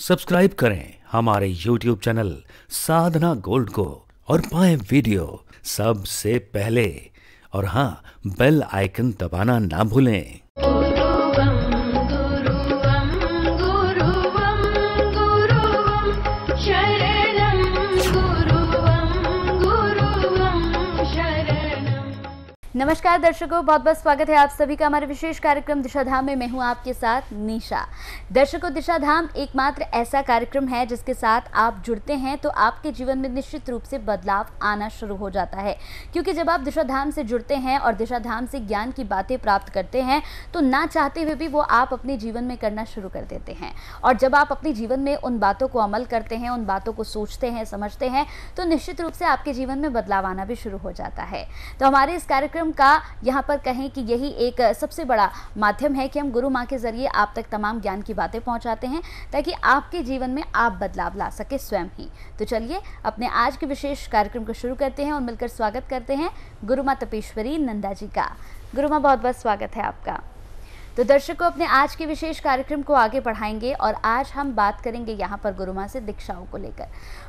Subscribe करें हमारे YouTube channel साधना gold को और पाएं वीडियो सबसे पहले। और हाँ, बेल आइकन दबाना ना भूलें। नमस्कार दर्शकों, बहुत बहुत स्वागत है आप सभी का हमारे विशेष कार्यक्रम दिशाधाम में। मैं हूं आपके साथ निशा। दर्शकों, दिशाधाम एकमात्र ऐसा कार्यक्रम है जिसके साथ आप जुड़ते हैं तो आपके जीवन में निश्चित रूप से बदलाव आना शुरू हो जाता है। क्योंकि जब आप दिशाधाम से जुड़ते हैं और दिशाधाम से ज्ञान की बातें प्राप्त करते हैं तो ना चाहते हुए भी वो आप अपने जीवन में करना शुरू कर देते हैं। और जब आप अपने जीवन में उन बातों को अमल करते हैं, उन बातों को सोचते हैं, समझते हैं, तो निश्चित रूप से आपके जीवन में बदलाव आना भी शुरू हो जाता है। तो हमारे इस कार्यक्रम का यहाँ पर कहें कि यही एक सबसे बड़ा माध्यम है कि हम गुरु माँ के जरिए आप तक तमाम ज्ञान की बातें पहुँचाते हैं ताकि आपके जीवन में आप बदलाव ला सके स्वयं ही। तो चलिए अपने आज के विशेष कार्यक्रम को शुरू करते हैं और मिलकर स्वागत करते हैं गुरु माँ तपेश्वरी नंदा जी का। गुरु माँ, बहुत बहुत स्वागत है आपका। तो दर्शकों, अपने आज के विशेष कार्यक्रम को आगे बढ़ाएंगे और आज हम बात करेंगे यहाँ पर गुरु माँ से दीक्षाओं को लेकर।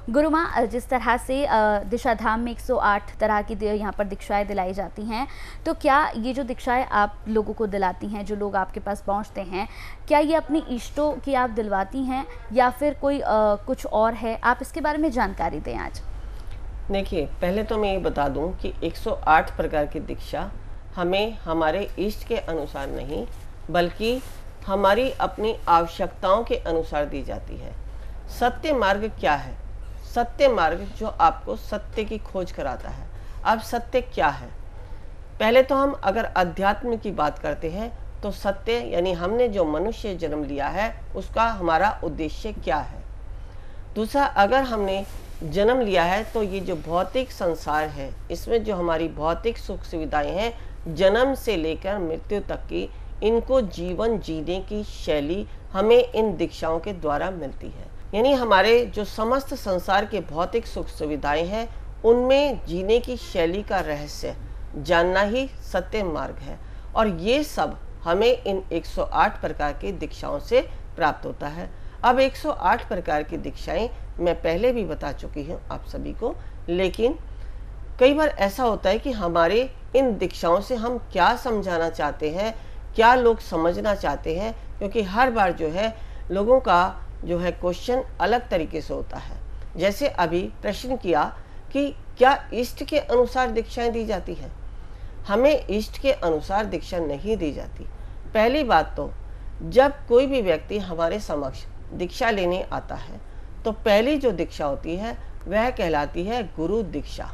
गुरु माँ, जिस तरह से दिशाधाम में 108 तरह की यहाँ पर दीक्षाएं दिलाई जाती हैं, तो क्या ये जो दीक्षाएं आप लोगों को दिलाती हैं, जो लोग आपके पास पहुँचते हैं, क्या ये अपनी इष्टों की आप दिलवाती हैं या फिर कोई कुछ और है? आप इसके बारे में जानकारी दें आज। देखिए, पहले तो मैं ये बता दूं कि 108 प्रकार की दीक्षा हमें हमारे इष्ट के अनुसार नहीं बल्कि हमारी अपनी आवश्यकताओं के अनुसार दी जाती है। सत्य मार्ग क्या है? सत्य मार्ग जो आपको सत्य की खोज कराता है। अब सत्य क्या है? पहले तो हम अगर अध्यात्म की बात करते हैं तो सत्य यानी हमने जो मनुष्य जन्म लिया है उसका हमारा उद्देश्य क्या है। दूसरा, अगर हमने जन्म लिया है तो ये जो भौतिक संसार है इसमें जो हमारी भौतिक सुख सुविधाएं हैं, जन्म से लेकर मृत्यु तक की, इनको जीवन जीने की शैली हमें इन दीक्षाओं के द्वारा मिलती है। यानी हमारे जो समस्त संसार के भौतिक सुख सुविधाएं हैं उनमें जीने की शैली का रहस्य जानना ही सत्य मार्ग है। और ये सब हमें इन 108 प्रकार की दीक्षाओं से प्राप्त होता है। अब 108 प्रकार की दीक्षाएं मैं पहले भी बता चुकी हूँ आप सभी को, लेकिन कई बार ऐसा होता है कि हमारे इन दीक्षाओं से हम क्या समझाना चाहते हैं, क्या लोग समझना चाहते हैं, क्योंकि हर बार जो है लोगों का जो है क्वेश्चन अलग तरीके से होता है। जैसे अभी प्रश्न किया कि क्या इष्ट के अनुसार दीक्षाएं दी जाती हैं? हमें इष्ट के अनुसार दीक्षा नहीं दी जाती। पहली बात तो जब कोई भी व्यक्ति हमारे समक्ष दीक्षा लेने आता है तो पहली जो दीक्षा होती है वह कहलाती है गुरु दीक्षा।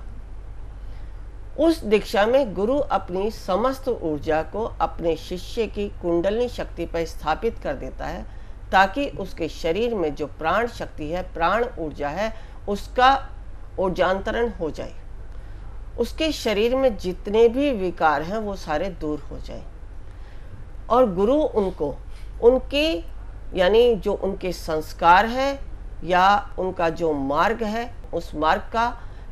उस दीक्षा में गुरु अपनी समस्त ऊर्जा को अपने शिष्य की कुंडलिनी शक्ति पर स्थापित कर देता है ताकि उसके शरीर में जो प्राण शक्ति है, प्राण ऊर्जा है, उसका ऊर्जांतरण हो जाए। उसके शरीर में जितने भी विकार हैं वो सारे दूर हो जाए और गुरु उनको उनके यानी जो उनके संस्कार है या उनका जो मार्ग है उस मार्ग का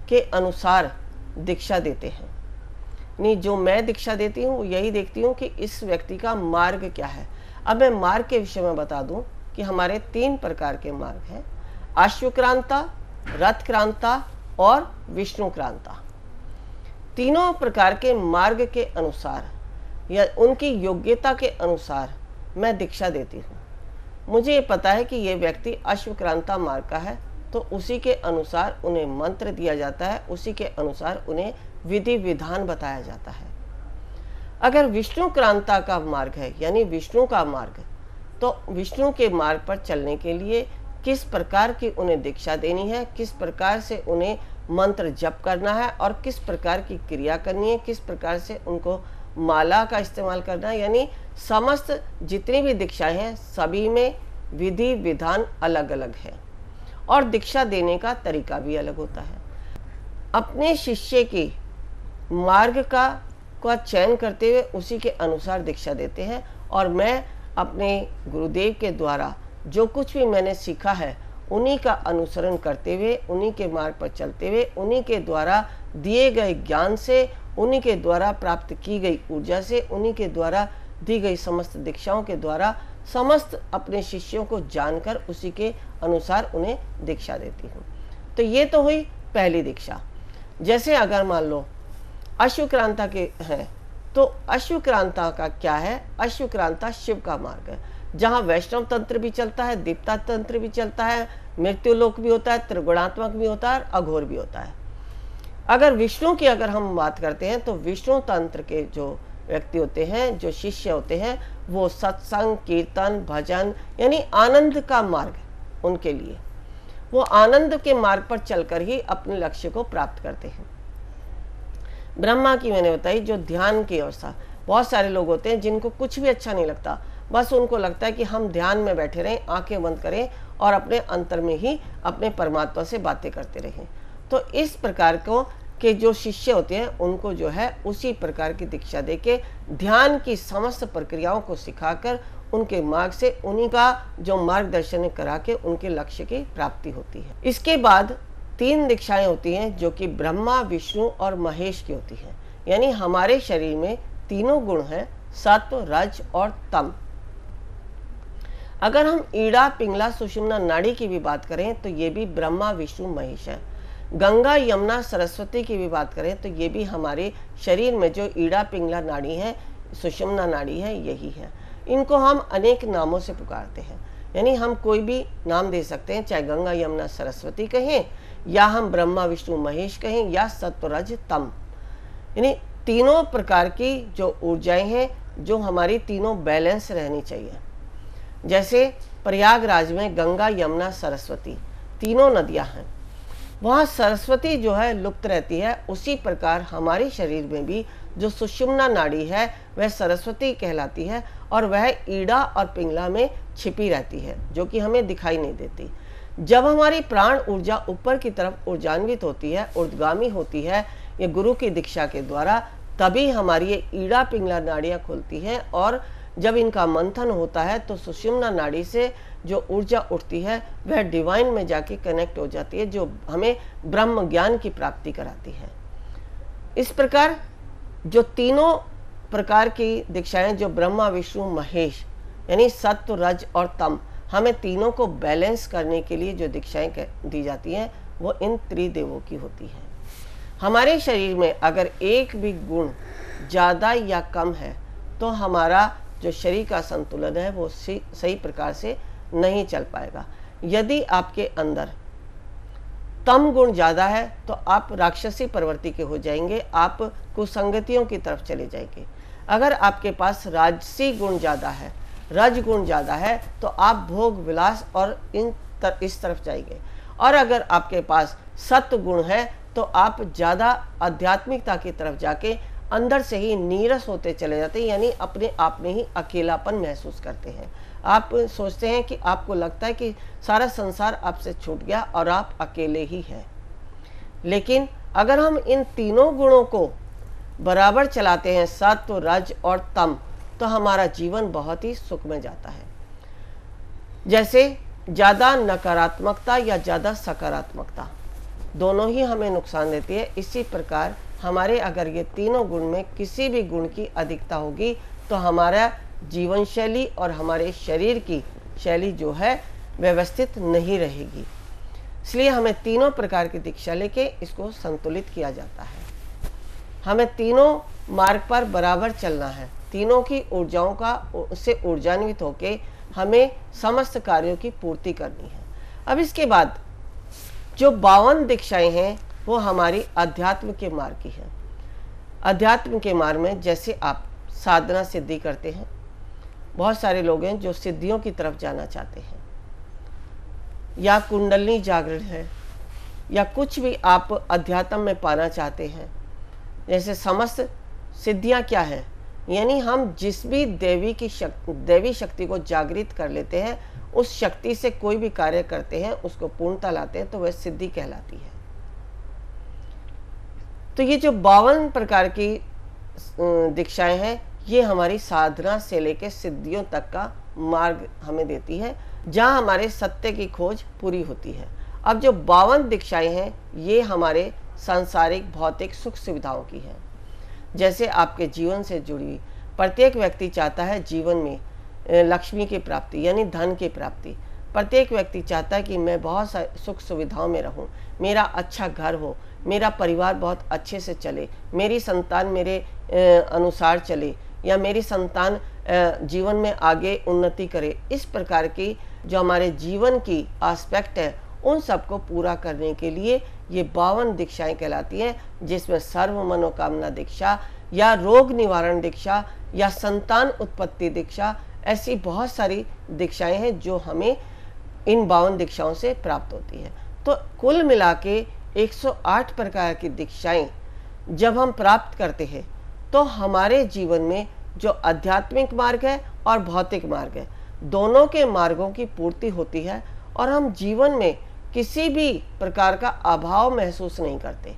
के अनुसार दीक्षा देते हैं। नहीं, जो मैं दीक्षा देती हूँ यही देखती हूँ कि इस व्यक्ति का मार्ग क्या है। अब मैं मार्ग के विषय में बता दूं कि हमारे 3 प्रकार के मार्ग हैं, अश्वक्रांता, रथक्रांता और विष्णुक्रांता। तीनों प्रकार के मार्ग के अनुसार या उनकी योग्यता के अनुसार मैं दीक्षा देती हूँ। मुझे ये पता है कि ये व्यक्ति अश्वक्रांता मार्ग का है तो उसी के अनुसार उन्हें मंत्र दिया जाता है, उसी के अनुसार उन्हें विधि विधान बताया जाता है। अगर विष्णु क्रांता का मार्ग है यानी विष्णु का मार्ग, तो विष्णु के मार्ग पर चलने के लिए किस प्रकार की उन्हें दीक्षा देनी है, किस प्रकार से उन्हें मंत्र जप करना है और किस प्रकार की क्रिया करनी है, किस प्रकार से उनको माला का इस्तेमाल करना है, यानी समस्त जितनी भी दीक्षाएं हैं सभी में विधि विधान अलग अलग है और दीक्षा देने का तरीका भी अलग होता है। अपने शिष्य की मार्ग का चयन करते हुए उसी के अनुसार दीक्षा देते हैं और मैं अपने गुरुदेव के द्वारा जो कुछ भी मैंने सीखा है उन्हीं का अनुसरण करते हुए, उन्हीं के मार्ग पर चलते हुए, उन्हीं के द्वारा दिए गए ज्ञान से, उन्हीं के द्वारा प्राप्त की गई ऊर्जा से, उन्हीं के द्वारा दी गई समस्त दीक्षाओं के द्वारा समस्त अपने शिष्यों को जानकर उसी के अनुसार उन्हें दीक्षा देती हूँ। तो ये तो हुई पहली दीक्षा। जैसे अगर मान लो अश्वक्रांता के हैं, तो अश्वक्रांता का क्या है? अश्वक्रांता शिव का मार्ग है, जहाँ वैष्णव तंत्र भी चलता है, दीप्ता तंत्र भी चलता है, मृत्युलोक भी होता है, त्रिगुणात्मक भी होता है, अघोर भी होता है। अगर विष्णु की अगर हम बात करते हैं तो विष्णु तंत्र के जो व्यक्ति होते हैं, जो शिष्य होते हैं, वो सत्संग, कीर्तन, भजन यानी आनंद का मार्ग उनके लिए, वो आनंद के मार्ग पर चलकर ही अपने लक्ष्य को प्राप्त करते हैं। ब्रह्मा की मैंने बताई जो ध्यान की अवस्था, बहुत सारे लोग होते हैं जिनको कुछ भी अच्छा नहीं लगता, बस उनको लगता है कि हम ध्यान में बैठे रहें, आंखें बंद करें और अपने अंतर में ही अपने परमात्मा से बातें करते रहें। तो इस प्रकार को के जो शिष्य होते हैं उनको जो है उसी प्रकार की दीक्षा देके ध्यान की समस्त प्रक्रियाओं को सिखाकर उनके मार्ग से उन्हीं का जो मार्गदर्शन करा के उनके लक्ष्य की प्राप्ति होती है। इसके बाद 3 दीक्षाएं होती हैं जो कि ब्रह्मा, विष्णु और महेश की होती हैं। यानी हमारे शरीर में तीनों गुण हैं, सत्व, रज और तम। अगर हम ईड़ा, पिंगला, सुषुम्ना नाड़ी की भी बात करें तो ये भी ब्रह्मा, विष्णु, महेश है। गंगा, यमुना, सरस्वती की भी बात करें तो ये भी हमारे शरीर में जो ईड़ा, पिंगला नाड़ी है, सुषुम्ना नाड़ी है, यही है। इनको हम अनेक नामों से पुकारते हैं, यानी हम कोई भी नाम दे सकते हैं, चाहे गंगा, यमुना, सरस्वती कहें, या हम ब्रह्मा, विष्णु, महेश कहें, या सत्व, रज, तम। यानी तीनों प्रकार की जो ऊर्जाएं हैं जो हमारी तीनों बैलेंस रहनी चाहिए। जैसे प्रयागराज में गंगा, यमुना, सरस्वती तीनों नदियां हैं, वहाँ सरस्वती जो है लुप्त रहती है, उसी प्रकार हमारे शरीर में भी जो सुषुम्ना नाड़ी है वह सरस्वती कहलाती है और वह ईड़ा और पिंगला में छिपी रहती है, जो कि हमें दिखाई नहीं देती। जब हमारी प्राण ऊर्जा ऊपर की तरफ ऊर्जान्वित होती है, ऊर्ध्वगामी होती है, ये गुरु की दीक्षा के द्वारा, तभी हमारी ये ईड़ा, पिंगला नाड़ियाँ खुलती हैं और जब इनका मंथन होता है तो सुषुम्ना नाड़ी से जो ऊर्जा उठती है वह डिवाइन में जाके कनेक्ट हो जाती है, जो हमें ब्रह्म ज्ञान की प्राप्ति कराती है। इस प्रकार जो तीनों प्रकार की दीक्षाएं जो ब्रह्मा, विष्णु, महेश यानी सत्व, रज और तम, हमें तीनों को बैलेंस करने के लिए जो दीक्षाएं दी जाती हैं वो इन त्रिदेवों की होती हैं। हमारे शरीर में अगर एक भी गुण ज़्यादा या कम है तो हमारा जो शरीर का संतुलन है वो सही प्रकार से नहीं चल पाएगा। यदि आपके अंदर तम गुण ज़्यादा है तो आप राक्षसी प्रवृत्ति के हो जाएंगे, आप कुसंगतियों की तरफ चले जाएंगे। अगर आपके पास राजसी गुण ज़्यादा है, रज गुण ज़्यादा है, तो आप भोग विलास और इस तरफ जाएंगे। और अगर आपके पास सत्व गुण है तो आप ज़्यादा आध्यात्मिकता की तरफ जाके अंदर से ही नीरस होते चले जाते हैं, यानी अपने आप में ही अकेलापन महसूस करते हैं। आप सोचते हैं कि आपको लगता है कि सारा संसार आपसे छूट गया और आप अकेले ही हैं। लेकिन अगर हम इन तीनों गुणों को बराबर चलाते हैं, सत्व, रज और तम, तो हमारा जीवन बहुत ही सुख में जाता है। जैसे ज़्यादा नकारात्मकता या ज़्यादा सकारात्मकता दोनों ही हमें नुकसान देती है। इसी प्रकार हमारे अगर ये तीनों गुण में किसी भी गुण की अधिकता होगी तो हमारा जीवन शैली और हमारे शरीर की शैली जो है व्यवस्थित नहीं रहेगी। इसलिए हमें तीनों प्रकार की दीक्षा लेके इसको संतुलित किया जाता है। हमें तीनों मार्ग पर बराबर चलना है, तीनों की ऊर्जाओं का उससे ऊर्जान्वित होके हमें समस्त कार्यों की पूर्ति करनी है। अब इसके बाद जो 52 दीक्षाएं हैं वो हमारी अध्यात्म के मार्ग की है। अध्यात्म के मार्ग में जैसे आप साधना सिद्धि करते हैं, बहुत सारे लोग हैं जो सिद्धियों की तरफ जाना चाहते हैं, या कुंडलनी जागरण है, या कुछ भी आप अध्यात्म में पाना चाहते हैं। जैसे समस्त सिद्धियां क्या है, यानी हम जिस भी दैवी शक्ति को जागृत कर लेते हैं, उस शक्ति से कोई भी कार्य करते हैं, उसको पूर्णता लाते हैं, तो वह सिद्धि कहलाती है। तो ये जो 52 प्रकार की दीक्षाएं हैं, ये हमारी साधना से लेकर सिद्धियों तक का मार्ग हमें देती है, जहाँ हमारे सत्य की खोज पूरी होती है। अब जो 52 दीक्षाएं हैं ये हमारे सांसारिक भौतिक सुख सुविधाओं की है। जैसे आपके जीवन से जुड़ी, प्रत्येक व्यक्ति चाहता है जीवन में लक्ष्मी की प्राप्ति यानी धन की प्राप्ति। प्रत्येक व्यक्ति चाहता है कि मैं बहुत सुख सुविधाओं में रहूं, मेरा अच्छा घर हो, मेरा परिवार बहुत अच्छे से चले, मेरी संतान मेरे अनुसार चले, या मेरी संतान जीवन में आगे उन्नति करे। इस प्रकार की जो हमारे जीवन की एस्पेक्ट है उन सबको पूरा करने के लिए ये 52 दीक्षाएं कहलाती हैं, जिसमें सर्व मनोकामना दीक्षा या रोग निवारण दीक्षा या संतान उत्पत्ति दीक्षा, ऐसी बहुत सारी दीक्षाएं हैं जो हमें इन 52 दीक्षाओं से प्राप्त होती है। तो कुल मिला के 108 प्रकार की दीक्षाएं जब हम प्राप्त करते हैं तो हमारे जीवन में जो आध्यात्मिक मार्ग है और भौतिक मार्ग है, दोनों के मार्गों की पूर्ति होती है और हम जीवन में किसी भी प्रकार का अभाव महसूस नहीं करते।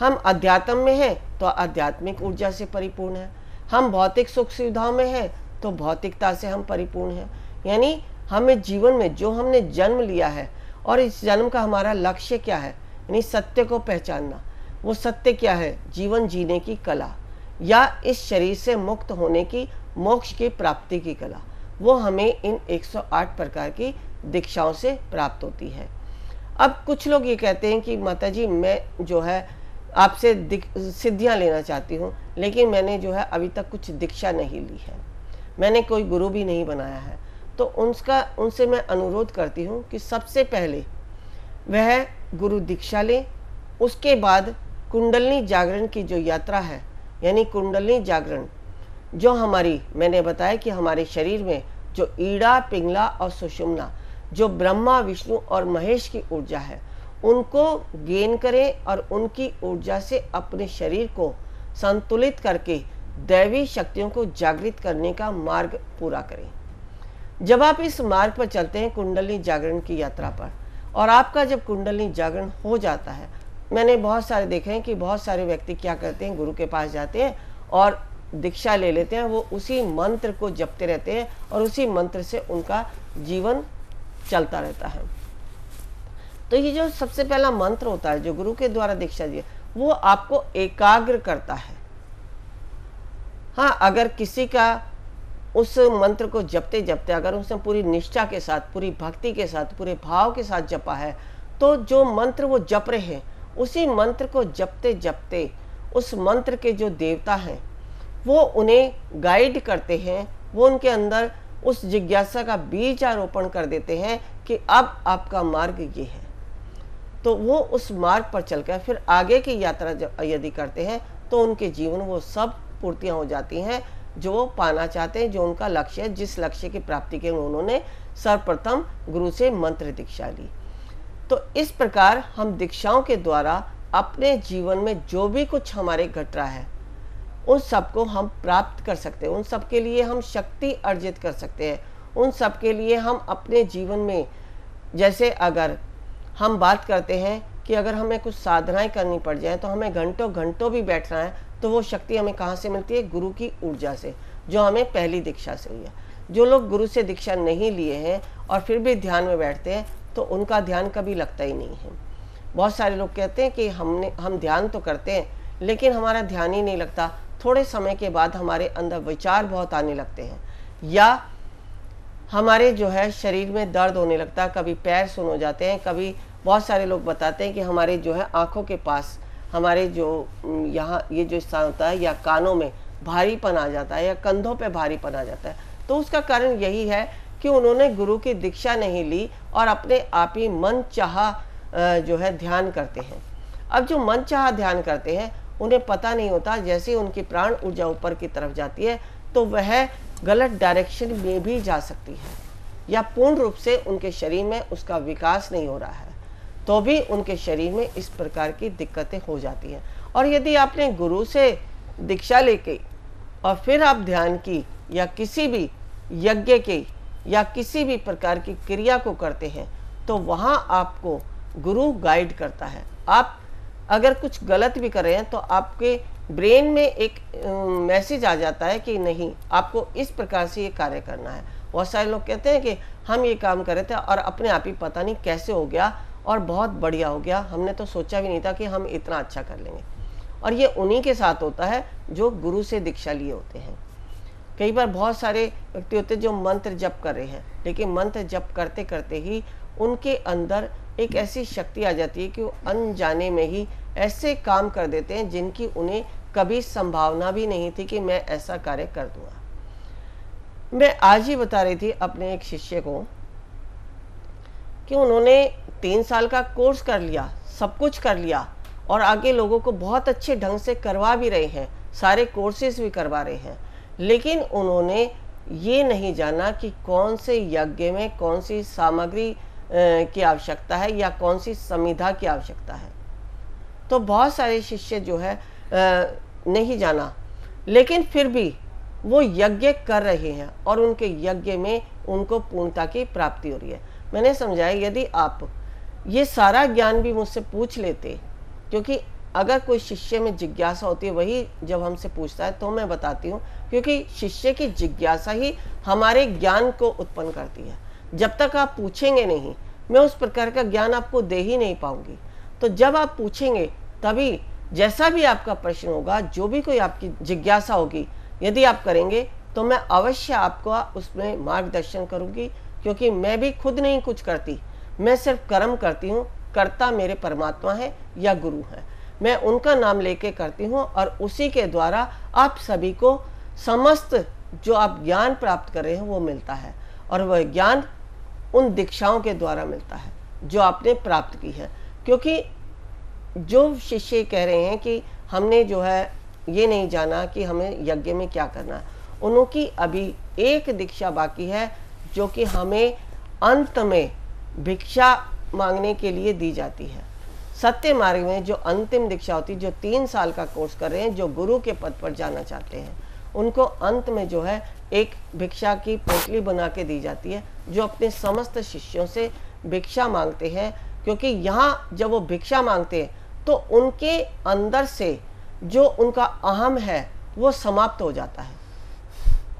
हम अध्यात्म में हैं तो आध्यात्मिक ऊर्जा से परिपूर्ण है, हम भौतिक सुख सुविधाओं में हैं तो भौतिकता से हम परिपूर्ण हैं। यानी हमें जीवन में जो हमने जन्म लिया है और इस जन्म का हमारा लक्ष्य क्या है, यानी सत्य को पहचानना। वो सत्य क्या है? जीवन जीने की कला या इस शरीर से मुक्त होने की, मोक्ष की प्राप्ति की कला, वो हमें इन 108 प्रकार की दीक्षाओं से प्राप्त होती है। अब कुछ लोग ये कहते हैं कि माता जी मैं जो है आपसे सिद्धियां लेना चाहती हूँ, लेकिन मैंने जो है अभी तक कुछ दीक्षा नहीं ली है, मैंने कोई गुरु भी नहीं बनाया है। तो उनसे मैं अनुरोध करती हूँ कि सबसे पहले वह गुरु दीक्षा लें, उसके बाद कुंडलिनी जागरण की जो यात्रा है, यानी कुंडलिनी जागरण जो हमारी, मैंने बताया कि हमारे शरीर में जो ईड़ा, पिंगला और सुषुम्ना, जो ब्रह्मा, विष्णु और महेश की ऊर्जा है, उनको गेन करें और उनकी ऊर्जा से अपने शरीर को संतुलित करके दैवी शक्तियों को जागृत करने का मार्ग पूरा करें। जब आप इस मार्ग पर चलते हैं कुंडलिनी जागरण की यात्रा पर, और आपका जब कुंडलिनी जागरण हो जाता है, मैंने बहुत सारे देखे हैं कि बहुत सारे व्यक्ति क्या करते हैं, गुरु के पास जाते हैं और दीक्षा ले लेते हैं, वो उसी मंत्र को जपते रहते हैं और उसी मंत्र से उनका जीवन चलता रहता है। तो ये जो सबसे पहला मंत्र होता है जो गुरु के द्वारा दीक्षा दी, वो आपको एकाग्र करता है। हाँ, अगर किसी का उस मंत्र को जपते जपते अगर उसने पूरी निष्ठा के साथ, पूरी भक्ति के साथ, पूरे भाव के साथ जपा है, तो जो मंत्र वो जप रहे हैं, उसी मंत्र को जपते जपते उस मंत्र के जो देवता हैं वो उन्हें गाइड करते हैं, वो उनके अंदर उस जिज्ञासा का बीज आरोपण कर देते हैं कि अब आपका मार्ग ये है। तो वो उस मार्ग पर चलकर फिर आगे की यात्रा यदि करते हैं तो उनके जीवन वो सब पूर्तियां हो जाती हैं जो वो पाना चाहते हैं, जो उनका लक्ष्य है, जिस लक्ष्य की प्राप्ति के उन्होंने सर्वप्रथम गुरु से मंत्र दीक्षा ली। तो इस प्रकार हम दीक्षाओं के द्वारा अपने जीवन में जो भी कुछ हमारे घट रहा है उन सबको हम प्राप्त कर सकते हैं, उन सब के लिए हम शक्ति अर्जित कर सकते हैं, उन सब के लिए हम अपने जीवन में, जैसे अगर हम बात करते हैं कि अगर हमें कुछ साधनाएं करनी पड़ जाए तो हमें घंटों घंटों भी बैठना है, तो वो शक्ति हमें कहाँ से मिलती है? गुरु की ऊर्जा से, जो हमें पहली दीक्षा से हुई है। जो लोग गुरु से दीक्षा नहीं लिए हैं और फिर भी ध्यान में बैठते हैं तो उनका ध्यान कभी लगता ही नहीं है। बहुत सारे लोग कहते हैं कि हम ध्यान तो करते हैं लेकिन हमारा ध्यान ही नहीं लगता, थोड़े समय के बाद हमारे अंदर विचार बहुत आने लगते हैं, या हमारे जो है शरीर में दर्द होने लगता है, कभी पैर सुन हो जाते हैं, कभी बहुत सारे लोग बताते हैं कि हमारे जो है आँखों के पास, हमारे जो यहाँ ये जो स्थान होता है, या कानों में भारीपन आ जाता है, या कंधों पे भारीपन आ जाता है। तो उसका कारण यही है कि उन्होंने गुरु की दीक्षा नहीं ली और अपने आप ही मन चाहा जो है ध्यान करते हैं। अब जो मन चाहा ध्यान करते हैं उन्हें पता नहीं होता, जैसे उनकी प्राण ऊर्जा ऊपर की तरफ जाती है तो वह गलत डायरेक्शन में भी जा सकती है, या पूर्ण रूप से उनके शरीर में उसका विकास नहीं हो रहा है, तो भी उनके शरीर में इस प्रकार की दिक्कतें हो जाती हैं। और यदि आपने गुरु से दीक्षा लेके और फिर आप ध्यान की या किसी भी यज्ञ के या किसी भी प्रकार की क्रिया को करते हैं तो वहाँ आपको गुरु गाइड करता है। आप अगर कुछ गलत भी कर रहे हैं तो आपके ब्रेन में एक मैसेज आ जाता है कि नहीं, आपको इस प्रकार से ये कार्य करना है। बहुत सारे लोग कहते हैं कि हम ये काम कर रहे थे और अपने आप ही पता नहीं कैसे हो गया और बहुत बढ़िया हो गया, हमने तो सोचा भी नहीं था कि हम इतना अच्छा कर लेंगे। और ये उन्हीं के साथ होता है जो गुरु से दीक्षा लिए होते हैं। कई बार बहुत सारे व्यक्ति होते हैं जो मंत्र जप कर रहे हैं, लेकिन मंत्र जप करते करते ही उनके अंदर एक ऐसी शक्ति आ जाती है कि वो अनजाने में ही ऐसे काम कर देते हैं जिनकी उन्हें कभी संभावना भी नहीं थी कि मैं ऐसा कार्य कर दूंगा। मैं आज ही बता रही थी अपने एक शिष्य को कि उन्होंने 3 साल का कोर्स कर लिया, सब कुछ कर लिया और आगे लोगों को बहुत अच्छे ढंग से करवा भी रहे हैं, सारे कोर्सेज भी करवा रहे हैं, लेकिन उन्होंने ये नहीं जाना कि कौन से यज्ञ में कौन सी सामग्री की आवश्यकता है या कौन सी संविधा की आवश्यकता है। तो बहुत सारे शिष्य जो है नहीं जाना, लेकिन फिर भी वो यज्ञ कर रहे हैं और उनके यज्ञ में उनको पूर्णता की प्राप्ति हो रही है। मैंने समझाया यदि आप ये सारा ज्ञान भी मुझसे पूछ लेते, क्योंकि अगर कोई शिष्य में जिज्ञासा होती है वही जब हमसे पूछता है तो मैं बताती हूँ, क्योंकि शिष्य की जिज्ञासा ही हमारे ज्ञान को उत्पन्न करती है। जब तक आप पूछेंगे नहीं, मैं उस प्रकार का ज्ञान आपको दे ही नहीं पाऊंगी। तो जब आप पूछेंगे तभी जैसा भी आपका प्रश्न होगा, जो भी कोई आपकी जिज्ञासा होगी, यदि आप करेंगे तो मैं अवश्य आपको उसमें मार्गदर्शन करूंगी, क्योंकि मैं भी खुद नहीं कुछ करती, मैं सिर्फ कर्म करती हूँ। कर्ता मेरे परमात्मा है या गुरु है, मैं उनका नाम लेके करती हूँ और उसी के द्वारा आप सभी को समस्त जो आप ज्ञान प्राप्त कर रहे हैं वो मिलता है। और वह ज्ञान उन दीक्षाओं के द्वारा मिलता है जो आपने प्राप्त की है। क्योंकि जो शिष्य कह रहे हैं कि हमने जो है ये नहीं जाना कि हमें यज्ञ में क्या करना है, उनकी अभी एक दीक्षा बाकी है जो कि हमें अंत में भिक्षा मांगने के लिए दी जाती है। सत्य मार्ग में जो अंतिम दीक्षा होती है, जो 3 साल का कोर्स कर रहे हैं, जो गुरु के पद पर जाना चाहते हैं, उनको अंत में जो है एक भिक्षा की पोटली बना के दी जाती है, जो अपने समस्त शिष्यों से भिक्षा मांगते हैं। क्योंकि यहाँ जब वो भिक्षा मांगते हैं तो उनके अंदर से जो उनका अहम है वो समाप्त हो जाता है,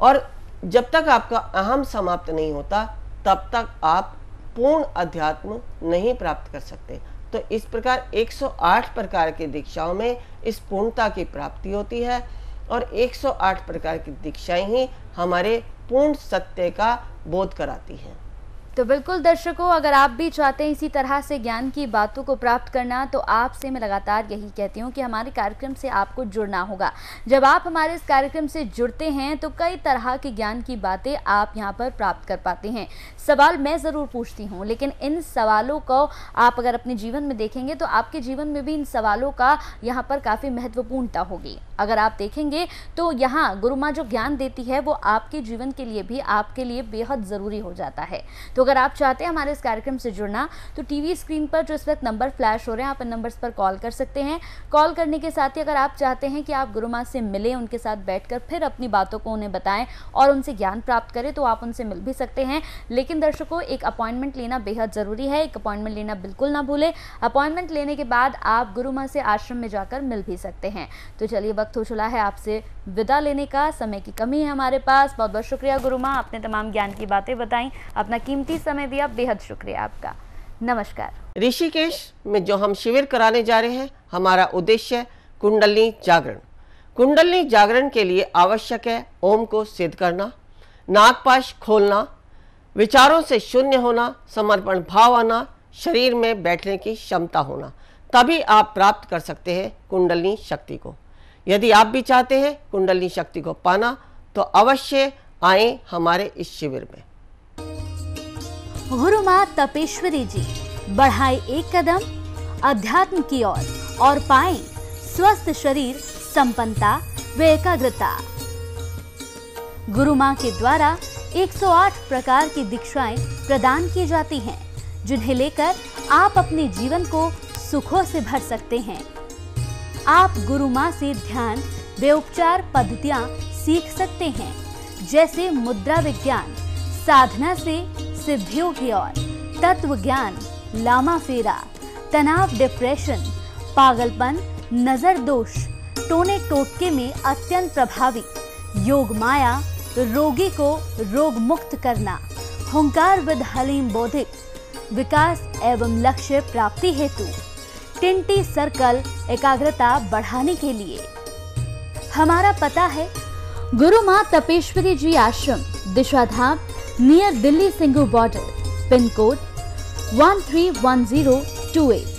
और जब तक आपका अहम समाप्त नहीं होता तब तक आप पूर्ण अध्यात्म नहीं प्राप्त कर सकते। तो इस प्रकार 108 प्रकार की दीक्षाओं में इस पूर्णता की प्राप्ति होती है, और 108 प्रकार की दीक्षाएं ही हमारे पूर्ण सत्य का बोध कराती हैं। तो बिल्कुल दर्शकों, अगर आप भी चाहते हैं इसी तरह से ज्ञान की बातों को प्राप्त करना, तो आपसे मैं लगातार यही कहती हूँ कि हमारे कार्यक्रम से आपको जुड़ना होगा। जब आप हमारे इस कार्यक्रम से जुड़ते हैं तो कई तरह की ज्ञान की बातें आप यहाँ पर प्राप्त कर पाते हैं। सवाल मैं ज़रूर पूछती हूँ, लेकिन इन सवालों को आप अगर अपने जीवन में देखेंगे तो आपके जीवन में भी इन सवालों का यहाँ पर काफ़ी महत्वपूर्णता होगी। अगर आप देखेंगे तो यहाँ गुरु माँ जो ज्ञान देती है वो आपके जीवन के लिए भी आपके लिए बेहद ज़रूरी हो जाता है। तो अगर आप चाहते हैं हमारे इस कार्यक्रम से जुड़ना, तो टीवी स्क्रीन पर जो इस वक्त नंबर फ्लैश हो रहे हैं, आप इन नंबर्स पर कॉल कर सकते हैं। कॉल करने के साथ ही अगर आप चाहते हैं कि आप गुरु माँ से मिलें, उनके साथ बैठकर फिर अपनी बातों को उन्हें बताएं और उनसे ज्ञान प्राप्त करें, तो आप उनसे मिल भी सकते हैं। लेकिन दर्शकों, एक अपॉइंटमेंट लेना बेहद ज़रूरी है। एक अपॉइंटमेंट लेना बिल्कुल ना भूलें। अपॉइंटमेंट लेने के बाद आप गुरु माँ से आश्रम में जाकर मिल भी सकते हैं। तो चलिए, वक्त हो चला है आपसे विदा लेने का, समय की कमी है हमारे पास। बहुत बहुत शुक्रिया गुरु माँ, आपने तमाम ज्ञान की बातें बताई, अपना कीमती समय दिया, बेहद शुक्रिया आपका। नमस्कार। ऋषिकेश में जो हम शिविर कराने जा रहे हैं, हमारा उद्देश्य कुंडलिनी जागरण। कुंडलिनी जागरण के लिए आवश्यक है ओम को सिद्ध करना, नागपाश खोलना, विचारों से शून्य होना, समर्पण भाव आना, शरीर में बैठने की क्षमता होना, तभी आप प्राप्त कर सकते हैं कुंडलिनी शक्ति को। यदि आप भी चाहते हैं कुंडलिनी शक्ति को पाना, तो अवश्य आए हमारे इस शिविर में। गुरु माँ तपेश्वरी जी बढ़ाए एक कदम अध्यात्म की ओर और पाएं स्वस्थ शरीर, संपन्नता व एकाग्रता। गुरु माँ के द्वारा 108 प्रकार की दीक्षाएं प्रदान की जाती हैं, जिन्हें लेकर आप अपने जीवन को सुखों से भर सकते हैं। आप गुरु माँ से ध्यान व उपचार पद्धतियाँ सीख सकते हैं, जैसे मुद्रा विज्ञान, साधना से सिद्धियों की ओर, तत्व ज्ञान, लामा फेरा, तनाव, डिप्रेशन, पागलपन, नजर दोष, टोने टोटके में अत्यंत प्रभावी, योग माया, रोगी को रोग मुक्त करना, हुंकार विद हलीम बौद्धिक, विकास एवं लक्ष्य प्राप्ति हेतु, टिंटी सर्कल एकाग्रता बढ़ाने के लिए। हमारा पता है गुरु माँ Tapeshwari ji Ashram, Disha Dham, near Delhi Singhu border, pin code 131028।